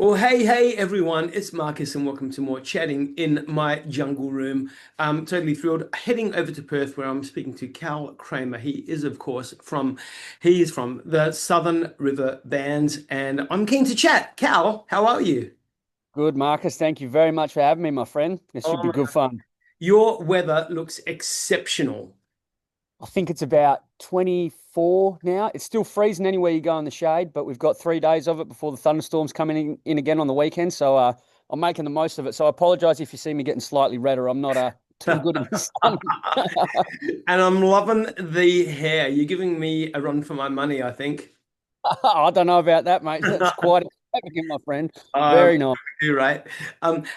Well, hey everyone, it's Marcus and welcome to more chatting in my jungle room. I'm totally thrilled. Heading over to Perth where I'm speaking to Cal Kramer. He is from the Southern River Band and I'm keen to chat. Cal, how are you? Good, Marcus. Thank you very much for having me, my friend. This should be Oh, good fun. your weather looks exceptional. I think it's about 24 now. It's still freezing anywhere you go in the shade, but we've got 3 days of it before the thunderstorms coming in again on the weekend. So I'm making the most of it. So I apologize if you see me getting slightly redder. I'm not too good in the sun. And I'm loving the hair. You're giving me a run for my money, I think. I don't know about that, mate. That's quite extravagant, my friend. Um, Very nice. you're right.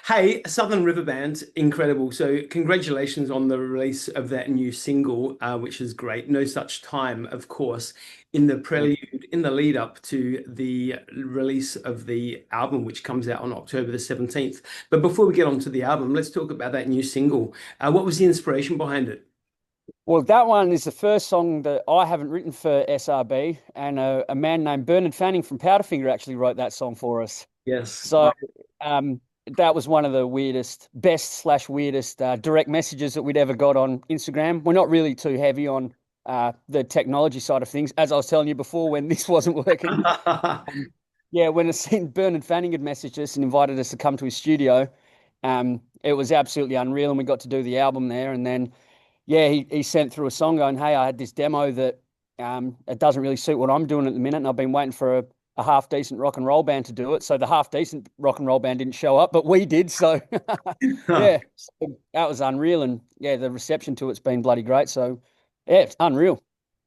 Hey, Southern River Band, incredible. So, congratulations on the release of that new single, which is great. No Such Time, of course, in the prelude, in the lead up to the release of the album, which comes out on October the 17th. But before we get on to the album, let's talk about that new single. What was the inspiration behind it? Well, that one is the first song that I haven't written for SRB, and a man named Bernard Fanning from Powderfinger actually wrote that song for us. Yes. So um, that was one of the best/weirdest direct messages that we'd ever got on Instagram. We're not really too heavy on the technology side of things, as I was telling you before when this wasn't working. Yeah, when I seen Bernard Fanning had messaged us and invited us to come to his studio, it was absolutely unreal, and we got to do the album there. And then, yeah, he sent through a song going, "Hey, I had this demo that it doesn't really suit what I'm doing at the minute, and I've been waiting for a half decent rock and roll band to do it." So the half decent rock and roll band didn't show up, but we did. So yeah, so that was unreal, and yeah, the reception to it's been bloody great. So yeah, it's unreal.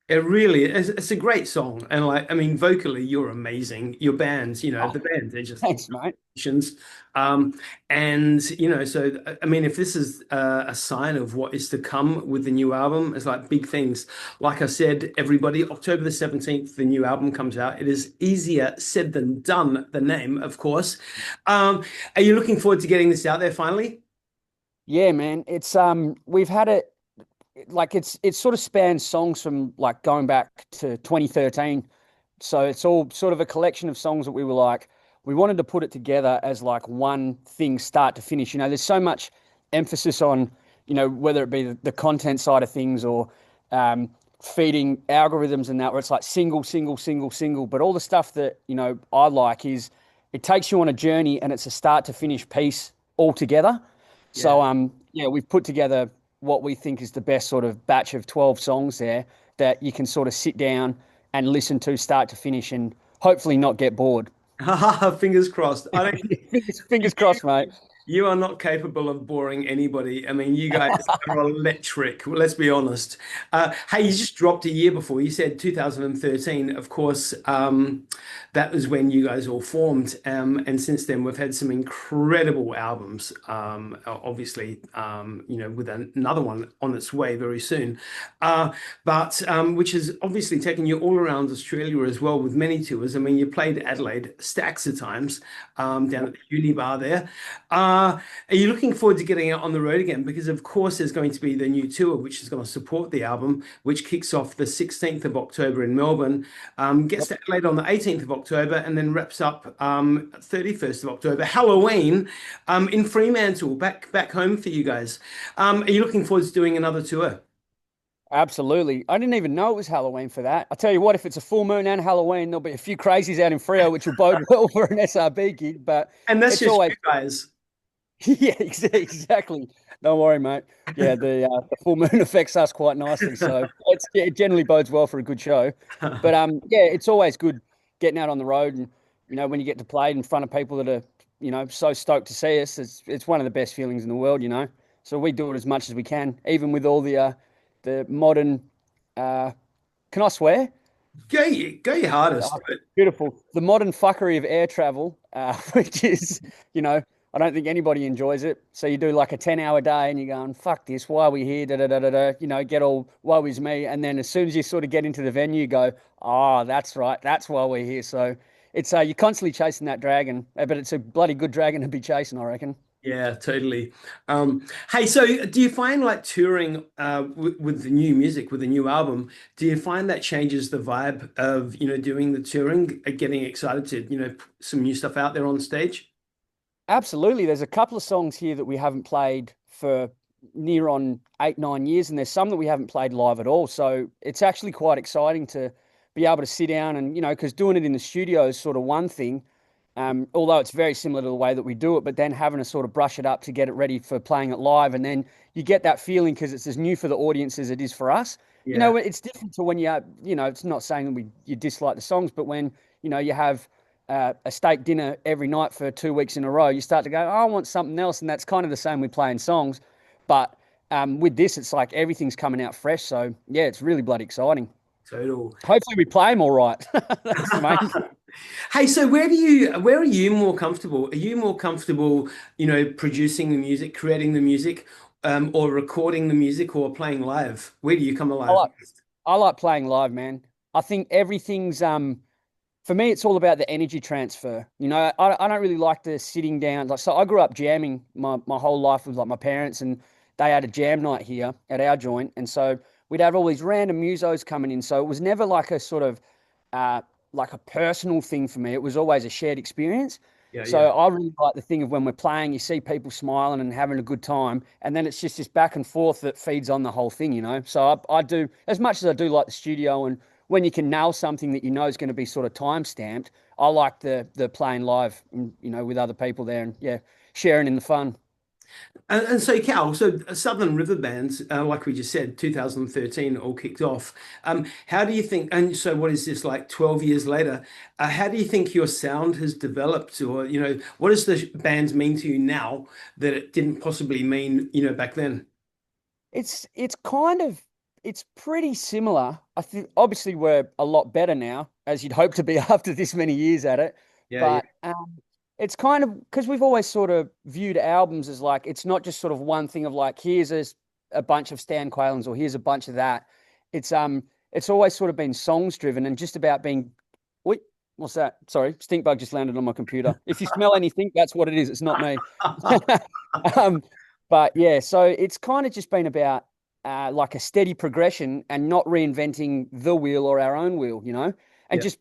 It really is. It's a great song. And like, I mean, vocally, you're amazing. Your bands, Oh, the bands, they're just thanks, mate. musicians. Um, and, so, I mean, if this is a sign of what is to come with the new album, it's like big things. Like I said, everybody, October the 17th, the new album comes out. It is easier said than done, the name, of course. Are you looking forward to getting this out there finally? Yeah, man. It's we've had it like it's sort of spans songs from like going back to 2013. So it's all sort of a collection of songs that we were like, we wanted to put it together as like one thing, start to finish. There's so much emphasis on, whether it be the content side of things or feeding algorithms and that, where it's like single, single, single, single. But all the stuff that, I like is it takes you on a journey and it's a start to finish piece all together. Yeah. So yeah, we've put together what we think is the best sort of batch of 12 songs there that you can sort of sit down and listen to start to finish and hopefully not get bored. Fingers crossed. I don't Fingers crossed, mate. You are not capable of boring anybody. I mean, you guys are electric. Well, let's be honest. Hey, you just dropped a year before. You said 2013. Of course, that was when you guys all formed. And since then, we've had some incredible albums. Obviously, with another one on its way very soon. But which has obviously taken you all around Australia as well with many tours. I mean, you played Adelaide stacks of times down at the UniBar there. Are you looking forward to getting out on the road again? Because of course there's going to be the new tour, which is going to support the album, which kicks off the 16th of October in Melbourne, gets to Adelaide on the 18th of October, and then wraps up 31st of October, Halloween, in Fremantle, back home for you guys. Are you looking forward to doing another tour? Absolutely. I didn't even know it was Halloween for that. I tell you what, if it's a full moon and Halloween, there'll be a few crazies out in Freo, which will bode well for an SRB gig. But And that's it's just always you guys. yeah, exactly. Don't worry, mate. Yeah, the full moon affects us quite nicely, so it generally bodes well for a good show. But yeah, it's always good getting out on the road, and when you get to play in front of people that are so stoked to see us, it's one of the best feelings in the world. So we do it as much as we can, even with all the modern. Uh, can I swear? Go your hardest. Oh, beautiful. The modern fuckery of air travel, which is, I don't think anybody enjoys it. So you do like a 10-hour day and you're going, fuck this, why are we here? Da, da, da, da, da. Get all, woe is me. And then as soon as you sort of get into the venue, you go, oh, that's right. That's why we're here. So it's, you're constantly chasing that dragon, but it's a bloody good dragon to be chasing, I reckon. Yeah, totally. Hey, so do you find like touring with the new music, with the new album, do you find that changes the vibe of, doing the touring, getting excited to, put some new stuff out there on stage? Absolutely. There's a couple of songs here that we haven't played for near on 8, 9 years, and there's some that we haven't played live at all. So it's actually quite exciting to be able to sit down and, because doing it in the studio is sort of one thing, although it's very similar to the way that we do it, but then having to sort of brush it up to get it ready for playing it live. And then you get that feeling because it's as new for the audience as it is for us. Yeah, It's different to when it's not saying that you dislike the songs, but when, you have a steak dinner every night for 2 weeks in a row, you start to go, oh, I want something else. And that's kind of the same with playing songs. But with this, it's like everything's coming out fresh. So, yeah, it's really bloody exciting. total. Hopefully, we play them all right. That's the main thing. Hey, so where are you more comfortable? Are you more comfortable, producing the music, creating the music, or recording the music, or playing live? Where do you come I alive like, most? I like playing live, man. I think everything's for me, it's all about the energy transfer. I don't really like the sitting down. Like, so I grew up jamming my whole life with like my parents, and they had a jam night here at our joint. And so we'd have all these random musos coming in. So it was never like a sort of uh, like a personal thing for me. It was always a shared experience. Yeah, So yeah. I really like the thing of when we're playing, you see people smiling and having a good time, and then it's just this back and forth that feeds on the whole thing. So I do, as much as I do like the studio, and when you can nail something that you know is going to be sort of time stamped, I like the playing live, with other people there, and yeah, sharing in the fun. And so, Cal, so Southern River Bands, like we just said, 2013 all kicked off. How do you think, and so what is this, like 12 years later, how do you think your sound has developed? Or, what does the bands mean to you now that it didn't possibly mean, back then? It's pretty similar. I think obviously we're a lot better now, as you'd hope to be after this many years at it. Yeah, yeah, But it's kind of because we've always sort of viewed albums as like it's not just sort of one thing of like here's a bunch of Stan Quaylen's or here's a bunch of that. It's always sort of been songs driven and just about being. Wait, what's that? Sorry, stink bug just landed on my computer. If you smell anything, that's what it is. It's not me. um, but yeah, so it's kind of just been about like a steady progression and not reinventing the wheel or our own wheel, and yeah. just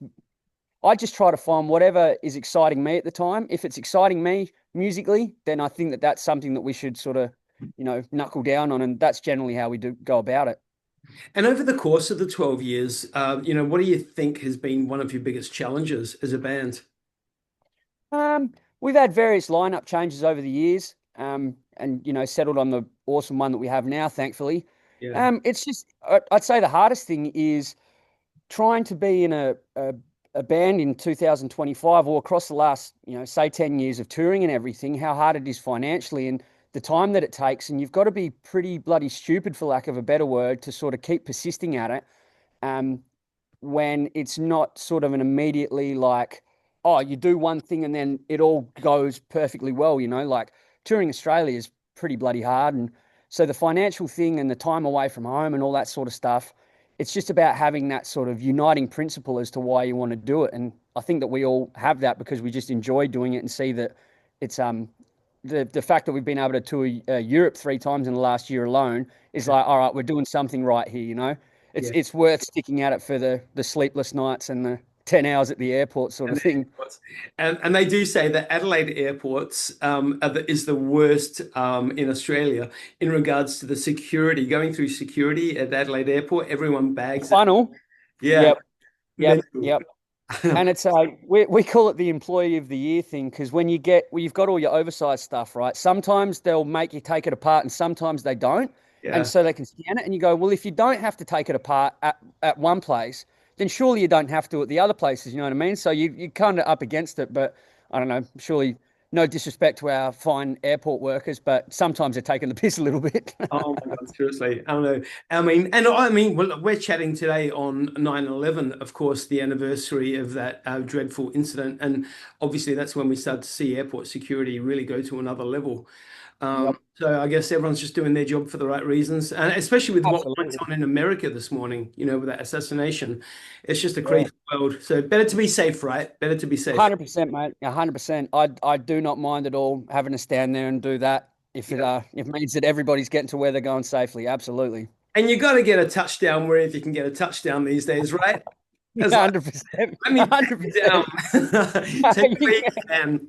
I just try to find whatever is exciting me at the time. If it's exciting me musically, then I think that that's something that we should sort of, knuckle down on, and that's generally how we do go about it. And over the course of the 12 years, what do you think has been one of your biggest challenges as a band? We've had various lineup changes over the years, and settled on the awesome one that we have now, thankfully. Yeah, It's just I'd say the hardest thing is trying to be in a band in 2025 or across the last, say 10 years of touring and everything, how hard it is financially and the time that it takes. And you've got to be pretty bloody stupid, for lack of a better word, to sort of keep persisting at it. Um, when it's not sort of an immediately like, oh, you do one thing and then it all goes perfectly well, like touring Australia is pretty bloody hard. And so the financial thing and the time away from home and all that sort of stuff, it's just about having that sort of uniting principle as to why you want to do it. And I think that we all have that because we just enjoy doing it and see that it's the fact that we've been able to tour Europe 3 times in the last year alone is like, all right, we're doing something right here. It's yeah. it's worth sticking at it for the sleepless nights and the 10 hours at the airport sort And, of thing. and they do say that Adelaide airports is the worst in Australia in regards to the security. Going through security at Adelaide Airport, everyone The bags it. funnel, Yeah, yep, yep, mental. yep. And it's we call it the employee of the year thing because you've got all your oversized stuff, right? Sometimes they'll make you take it apart and sometimes they don't. And Yeah. so they can scan it and you go, well, if you don't have to take it apart at one place, then surely you don't have to at the other places, you know what I mean? So you're kind of up against it, but I don't know, surely no disrespect to our fine airport workers, but sometimes they're taking the piss a little bit. Oh my God, seriously. I don't know. I mean, well, we're chatting today on 9/11, of course, the anniversary of that dreadful incident. And obviously, that's when we start to see airport security really go to another level. Yep. So I guess everyone's just doing their job for the right reasons, and especially with what went Absolutely. on in America this morning, with that assassination, it's just a Yeah. crazy world. So better to be safe, right? Better to be safe. 100%, mate. 100%. I do not mind at all having to stand there and do that Yeah. if it means that everybody's getting to where they're going safely. Absolutely. And you got to get a touchdown wherever you can get a touchdown these days, right? Yeah, It's like, 100%. let me back you 100%. down. Take it where you can.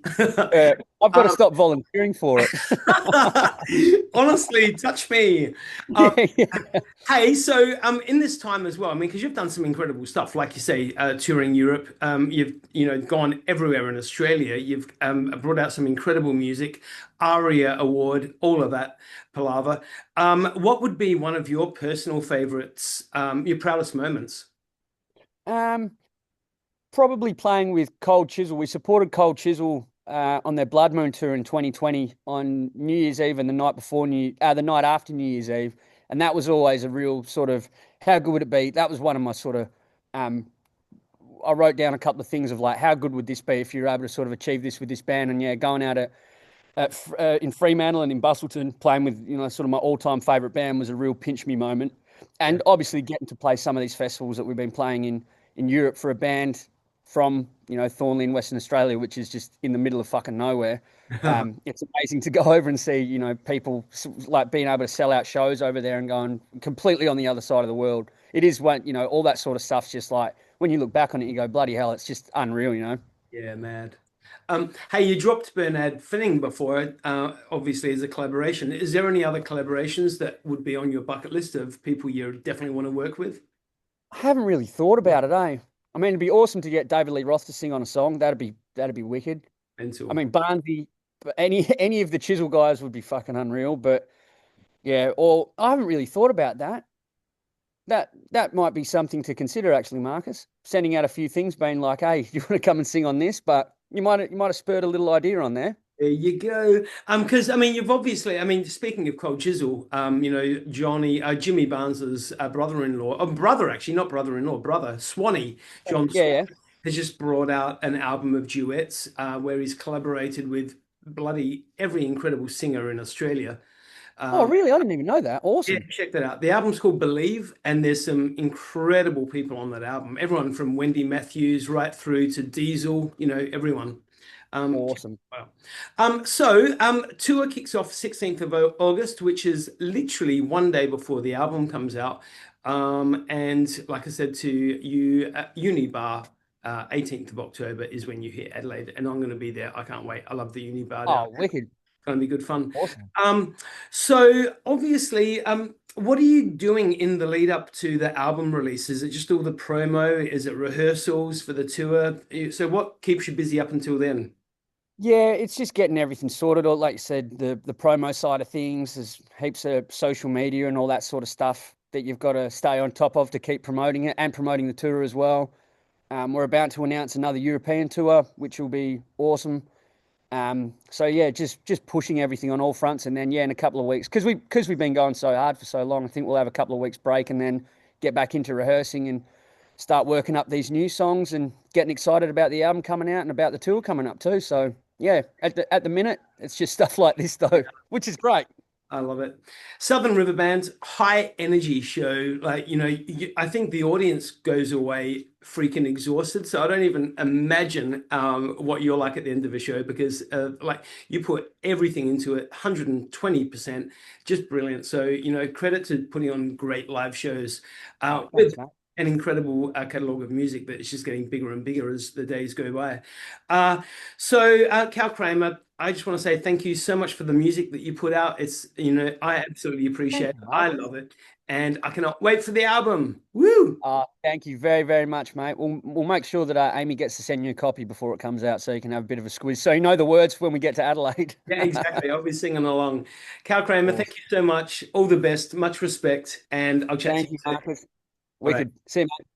I've got to Um, stop volunteering for it. honestly, touch me. Um, Yeah, yeah. Hey, so in this time as well, I mean, because you've done some incredible stuff, like you say, touring Europe. You've gone everywhere in Australia. You've brought out some incredible music, ARIA Award, all of that palaver. What would be one of your personal favorites, your proudest moments? Um, Probably playing with Cold Chisel. We supported Cold Chisel on their Blood Moon tour in 2020 on New Year's Eve and the night after New Year's Eve, and that was always a real sort of how good would it be? That was one of my sort of um, I wrote down a couple of things of like how good would this be if you're able to sort of achieve this with this band, and yeah, going out in Fremantle and in Bustleton, playing with sort of my all-time favourite band was a real pinch me moment, Yeah. and obviously getting to play some of these festivals that we've been playing in Europe for a band from Thornley in Western Australia, which is just in the middle of fucking nowhere. It's amazing to go over and see people like being able to sell out shows over there and going completely on the other side of the world. It is all that sort of stuff's just like when you look back on it, you go bloody hell, it's just unreal. Yeah, mad. Hey, you dropped Bernard Finning before, obviously as a collaboration. Is there any other collaborations that would be on your bucket list of people you definitely want to work with? I haven't really thought about it, eh? I mean, it'd be awesome to get David Lee Roth to sing on a song. That'd be wicked. I Mental. mean, Barnsey, but any of the Chisel guys would be fucking unreal. But yeah, or I haven't really thought about that. That might be something to consider, actually, Marcus. Sending out a few things, being like, "Hey, you want to come and sing on this?" But you might have spurred a little idea on there. There you go. Because I mean, you've obviously, I mean, speaking of Cold Chisel, Jimmy Barnes's brother-in-law, brother actually, not brother-in-law, brother, Swanee, John Yeah, Swan, yeah. has just brought out an album of duets where he's collaborated with bloody every incredible singer in Australia. Oh, Um, really? I didn't even know that. Yeah, Awesome. check that out. The album's called Believe, and there's some incredible people on that album. Everyone from Wendy Matthews right through to Diesel, everyone. Check Awesome. it out. Tour kicks off 16th of August, which is literally one day before the album comes out. And like I said to you, UniBar, 18th of October is when you hit Adelaide, and I'm going to be there. I can't wait. I love the UniBar down Oh, wicked. going to be good fun. Awesome. So obviously, what are you doing in the lead up to the album release? Is it just all the promo? Is it rehearsals for the tour? So what keeps you busy up until then? Yeah, it's just getting everything sorted. Or like you said, the promo side of things, there's heaps of social media and all that sort of stuff that you've got to stay on top of to keep promoting it and promoting the tour as well. We're about to announce another European tour, which will be awesome. So yeah, just pushing everything on all fronts, and then yeah, in a couple of weeks, because we've been going so hard for so long, I think we'll have a couple of weeks break and then get back into rehearsing and start working up these new songs and getting excited about the album coming out and about the tour coming up too. So yeah, at the minute, it's just stuff like this though, which is great. I love it. Southern River Band's high energy show. Like, I think the audience goes away freaking exhausted. So I don't even imagine what you're like at the end of a show because like you put everything into it, 120%, just brilliant. So, credit to putting on great live shows Oh, with thanks, mate. an incredible catalogue of music that is just getting bigger and bigger as the days go by. So, Cal Kramer, I just want to say thank you so much for the music that you put out. It's, I absolutely appreciate Thank it. you, I mate. love it. And I cannot wait for the album. Woo! Thank you very, very much, mate. We'll make sure that Amy gets to send you a copy before it comes out so you can have a bit of a squeeze. So you know the words when we get to Adelaide. Yeah, exactly. I'll be singing along. Cal Kramer, thank Awesome. you so much. All the best. Much respect. And I'll chat to Thank you you, soon. Marcus. All right. Wicked. See you, mate.